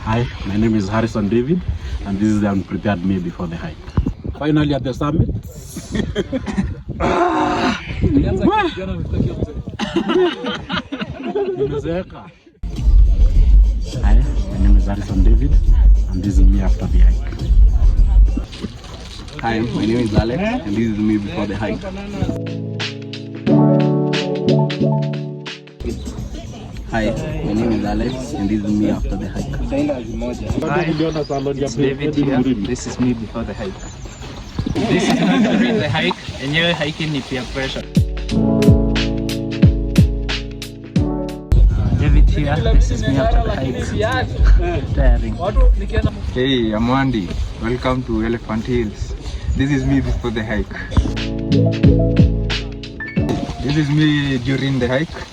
Hi, my name is Harrison David, and this is the unprepared me before the hike. Finally at the summit. Hi, my name is Harrison David, and this is me after the hike. Hi, my name is Alex, and this is me before the hike. Hi, my name is Alex, and this is me after the hike. Hi, it's David here. This is me before the hike. This is not during the hike, and you're hiking in peer pressure. David here. This is me after the hike. Tiring. Hey, I'm Andy. Welcome to Elephant Hills. This is me before the hike. This is me during the hike.